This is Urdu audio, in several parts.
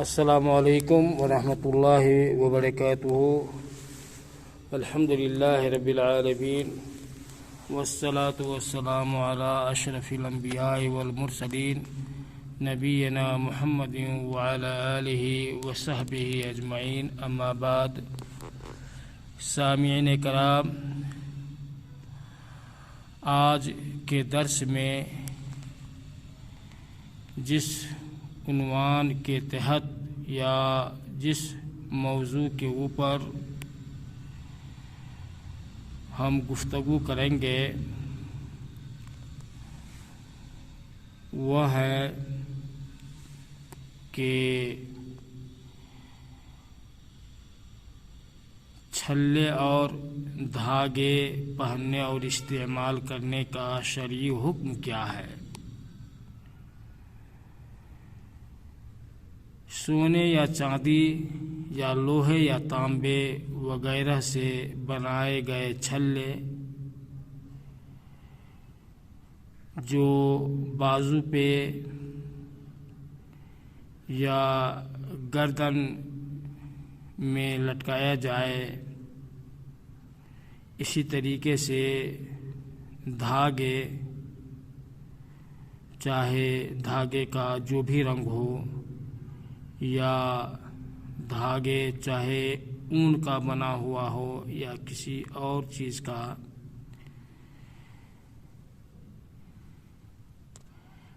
السلام علیکم ورحمۃ اللہ وبرکاتہ۔ الحمد للہ رب العالمین والصلاة والسلام علی اشرف الانبیاء والمرسلین نبینا محمد وعلی آلہ وصحبہ اجمعین، اما بعد۔ سامعین کرام، آج کے درس میں جس عنوان کے تحت یا جس موضوع کے اوپر ہم گفتگو کریں گے وہ ہے کہ چھلے اور دھاگے پہننے اور استعمال کرنے کا شرعی حکم کیا ہے۔ سونے یا چاندی یا لوہے یا تانبے وغیرہ سے بنائے گئے چھلے جو بازو پہ یا گردن میں لٹکایا جائے، اسی طریقے سے دھاگے، چاہے دھاگے کا جو بھی رنگ ہو، یا دھاگے چاہے اون کا بنا ہوا ہو یا کسی اور چیز کا،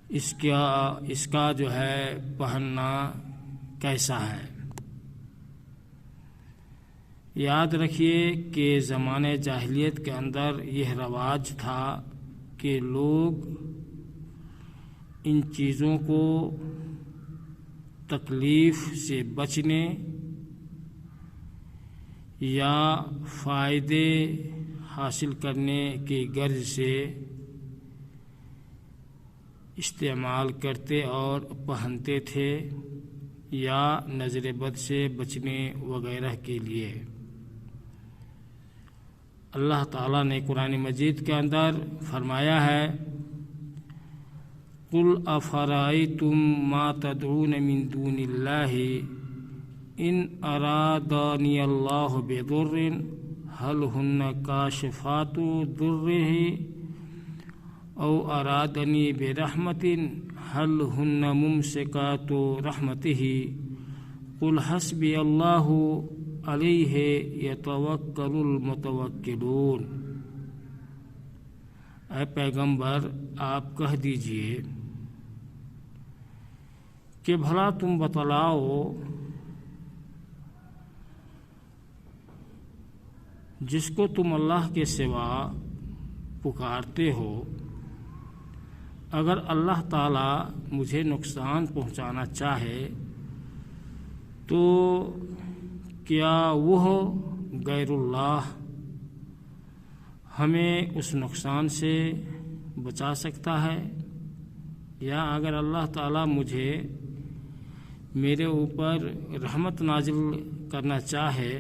اس کا جو ہے پہننا کیسا ہے۔ یاد رکھیے کہ زمانے جاہلیت کے اندر یہ رواج تھا کہ لوگ ان چیزوں کو تکلیف سے بچنے یا فائدے حاصل کرنے کی غرض سے استعمال کرتے اور پہنتے تھے، یا نظر بد سے بچنے وغیرہ کے لیے۔ اللہ تعالیٰ نے قرآن مجید کے اندر فرمایا ہے، قُلْ أَفَرَأَيْتُمْ مَا تَدْعُونَ مِن دُونِ اللَّهِ إِنْ أَرَادَنِيَ اللَّهُ بِضُرٍّ هَلْ هُنَّ كَاشِفَاتُ ضُرِّهِ أَوْ أَرَادَنِي بِرَحْمَةٍ هَلْ هُنَّ مُمْسِكَاتُ رَحْمَتِهِ قُلْ حَسْبِيَ اللَّهُ عَلَيْهِ يَتَوَكَّلُ الْمُتَوَكِّلُونَ۔ اے پیغمبر، آپ کہہ دیجئے کہ بھلا تم بتلاؤ جس کو تم اللہ کے سوا پکارتے ہو، اگر اللہ تعالیٰ مجھے نقصان پہنچانا چاہے تو کیا وہ غیر اللہ ہمیں اس نقصان سے بچا سکتا ہے؟ یا اگر اللہ تعالیٰ مجھے میرے اوپر رحمت نازل کرنا چاہے،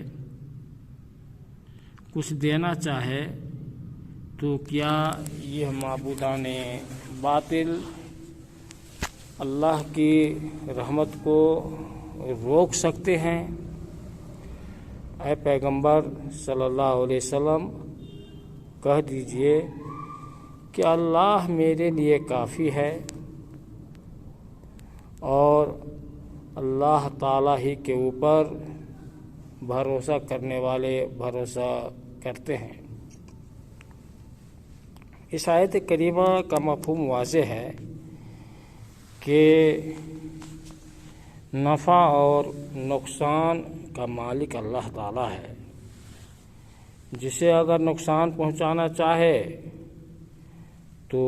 کچھ دینا چاہے، تو کیا یہ معبودان باطل اللہ کی رحمت کو روک سکتے ہیں؟ اے پیغمبر صلی اللہ علیہ وسلم، کہہ دیجئے کہ اللہ میرے لیے کافی ہے، اور اللہ تعالیٰ ہی کے اوپر بھروسہ کرنے والے بھروسہ کرتے ہیں۔ اس آیت کریمہ کا مفہوم واضح ہے کہ نفع اور نقصان کا مالک اللہ تعالیٰ ہے۔ جسے اگر نقصان پہنچانا چاہے تو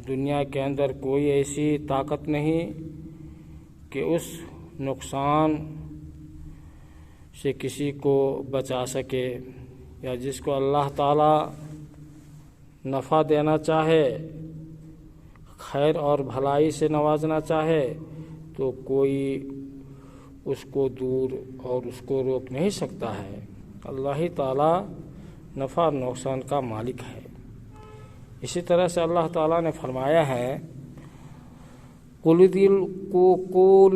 دنیا کے اندر کوئی ایسی طاقت نہیں کہ اس نقصان سے کسی کو بچا سکے، یا جس کو اللہ تعالیٰ نفع دینا چاہے، خیر اور بھلائی سے نوازنا چاہے، تو کوئی اس کو دور اور اس کو روک نہیں سکتا ہے۔ اللہ ہی تعالیٰ نفع اور نقصان کا مالک ہے۔ اسی طرح سے اللہ تعالیٰ نے فرمایا ہے قل ادعوا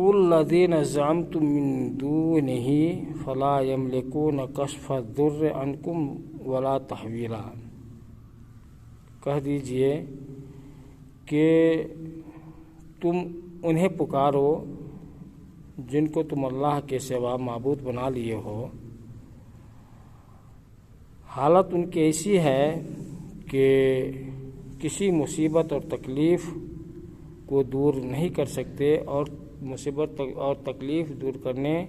الذین زعمتم من دونہ فلا یملکون کشف الضر عنکم ولا تحویلا، کہہ دیجئے کہ تم انہیں پکارو جن کو تم اللہ کے سوا معبود بنا لیے ہو، حالت ان کی ایسی ہے کہ کسی مصیبت اور تکلیف کو دور نہیں کر سکتے، اور مصیبت اور تکلیف دور کرنے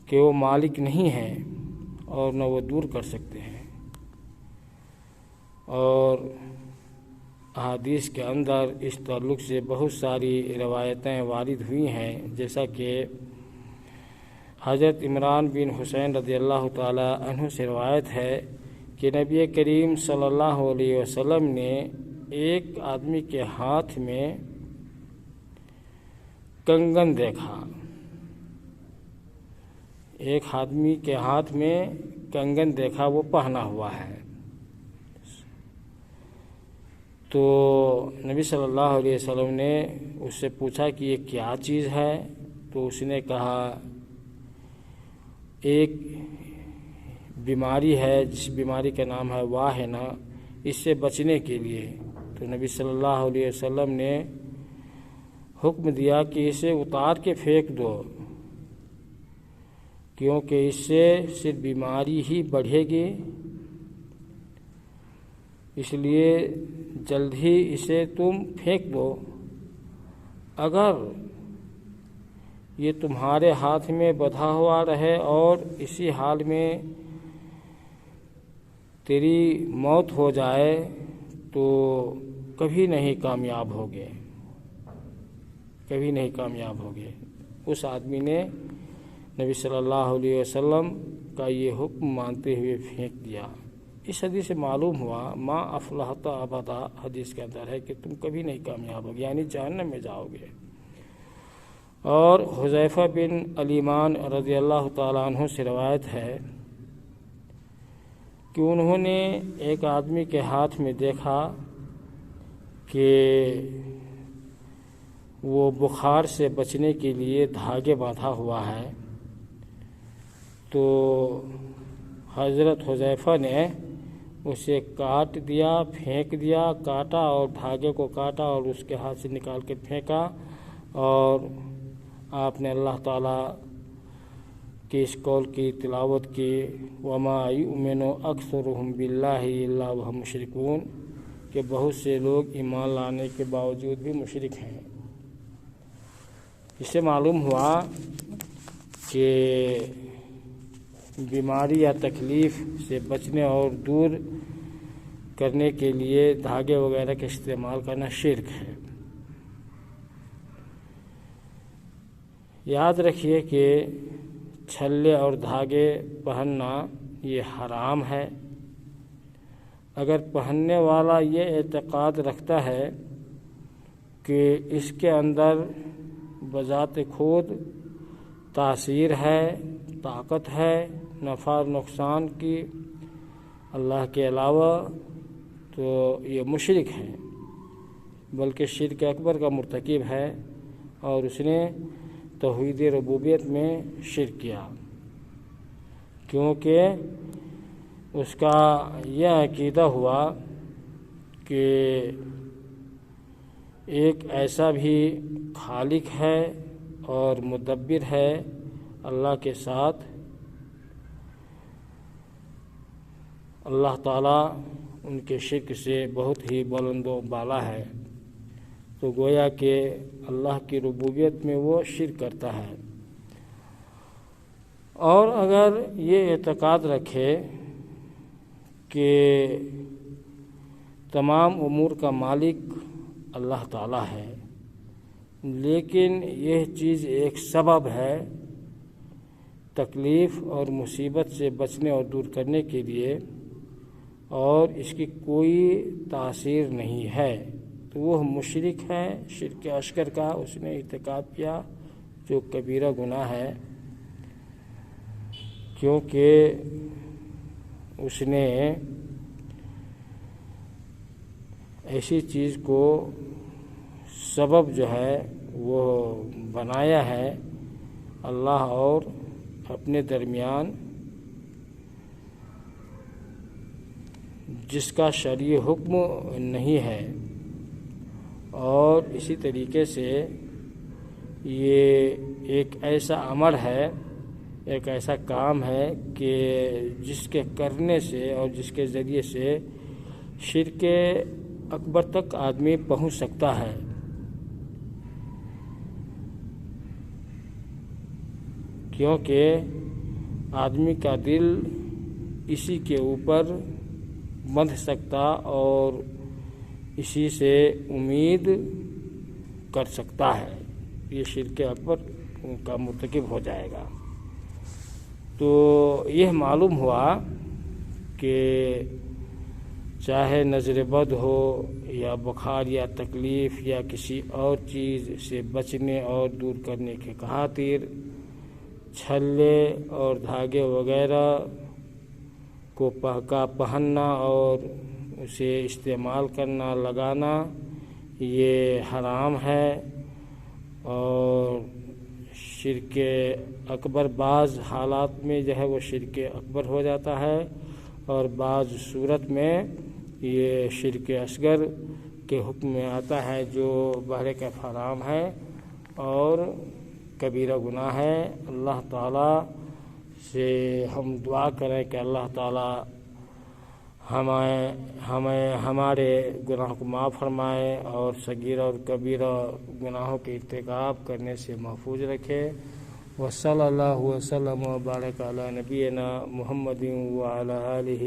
کے وہ مالک نہیں ہیں اور نہ وہ دور کر سکتے ہیں۔ اور احادیث کے اندر اس تعلق سے بہت ساری روایتیں وارد ہوئی ہیں، جیسا کہ حضرت عمران بن حسین رضی اللہ تعالی عنہ سے روایت ہے کہ نبی کریم صلی اللہ علیہ وسلم نے ایک آدمی کے ہاتھ میں کنگن دیکھا، ایک آدمی کے ہاتھ میں کنگن دیکھا، وہ پہنا ہوا ہے۔ تو نبی صلی اللہ علیہ وسلم نے اس سے پوچھا کہ یہ کیا چیز ہے؟ تو اس نے کہا ایک بیماری ہے جس بیماری کا نام ہے واہنہ، اس سے بچنے کے لیے۔ تو نبی صلی اللہ علیہ وسلم نے حکم دیا کہ اسے اتار کے پھینک دو، کیونکہ اس سے صرف بیماری ہی بڑھے گی، اس لیے جلد ہی اسے تم پھینک دو۔ اگر یہ تمہارے ہاتھ میں بندھا ہوا رہے اور اسی حال میں تیری موت ہو جائے تو کبھی نہیں کامیاب ہوگے، کبھی نہیں کامیاب ہوگے۔ اس آدمی نے نبی صلی اللہ علیہ وسلم کا یہ حکم مانتے ہوئے پھینک دیا۔ اس حدیث سے معلوم ہوا ما افلحت ابدا، حدیث کے اندر ہے کہ تم کبھی نہیں کامیاب ہوگے، یعنی جہنم میں جاؤ گے۔ اور حذیفہ بن الیمان رضی اللہ تعالیٰ عنہ سے روایت ہے کہ انہوں نے ایک آدمی کے ہاتھ میں دیکھا کہ وہ بخار سے بچنے کے لیے دھاگے باندھا ہوا ہے۔ تو حضرت حذیفہ نے اسے کاٹ دیا، پھینک دیا، کاٹا اور دھاگے کو کاٹا اور اس کے ہاتھ سے نکال کے پھینکا، اور آپ نے اللہ تعالیٰ کے اس قول کی تلاوت کی وَمَا يُؤْمِنُ أَكْثَرُهُمْ بِاللَّهِ إِلَّا وَهُمْ مُشْرِكُونَ، کہ بہت سے لوگ ایمان لانے کے باوجود بھی مشرک ہیں۔ اس سے معلوم ہوا کہ بیماری یا تکلیف سے بچنے اور دور کرنے کے لیے دھاگے وغیرہ کا استعمال کرنا شرک ہے۔ یاد رکھیے کہ چھلے اور دھاگے پہننا یہ حرام ہے۔ اگر پہننے والا یہ اعتقاد رکھتا ہے کہ اس کے اندر بذات خود تاثیر ہے، طاقت ہے نفع اور نقصان کی اللہ کے علاوہ، تو یہ مشرک ہے، بلکہ شرک اکبر کا مرتکب ہے، اور اس نے توحید ربوبیت میں شرک کیا، کیونکہ اس کا یہ عقیدہ ہوا کہ ایک ایسا بھی خالق ہے اور مدبر ہے اللہ کے ساتھ، اللہ تعالیٰ ان کے شرک سے بہت ہی بلند و بالا ہے۔ تو گویا کہ اللہ کی ربوبیت میں وہ شرک کرتا ہے۔ اور اگر یہ اعتقاد رکھے کہ تمام امور کا مالک اللہ تعالیٰ ہے، لیکن یہ چیز ایک سبب ہے تکلیف اور مصیبت سے بچنے اور دور کرنے کے لیے، اور اس کی کوئی تاثیر نہیں ہے، تو وہ مشرک ہے، شرک اصغر کا اس نے ارتکاب کیا، جو کبیرہ گناہ ہے، کیونکہ اس نے ایسی چیز کو سبب جو ہے وہ بنایا ہے اللہ اور اپنے درمیان، جس کا شرعی حکم نہیں ہے۔ اور اسی طریقے سے یہ ایک ایسا عمل ہے، ایک ایسا کام ہے کہ جس کے کرنے سے اور جس کے ذریعے سے شرک اکبر تک آدمی پہنچ سکتا ہے۔ کیونکہ آدمی کا دل اسی کے اوپر بندھ سکتا اور اسی سے امید کر سکتا ہے، یہ شرک اکبر کا مرتکب ہو جائے گا۔ تو یہ معلوم ہوا کہ چاہے نظر بد ہو یا بخار یا تکلیف یا کسی اور چیز سے بچنے اور دور کرنے کے خاطر چھلے اور دھاگے وغیرہ کو پہننا اور اسے استعمال کرنا، لگانا، یہ حرام ہے۔ اور شرک اکبر بعض حالات میں جو ہے وہ شرک اکبر ہو جاتا ہے، اور بعض صورت میں یہ شرک اصغر کے حکم میں آتا ہے، جو بہر کیف حرام ہے اور کبیرہ گناہ ہے۔ اللہ تعالیٰ سے ہم دعا کریں کہ اللہ تعالیٰ ہمیں ہمارے گناہوں کو معاف فرمائے اور صغیرہ اور کبیرہ گناہوں کے ارتکاب کرنے سے محفوظ رکھے۔ وصلی اللہ وسلم وبارک علی نبینا محمد وعلی آلہ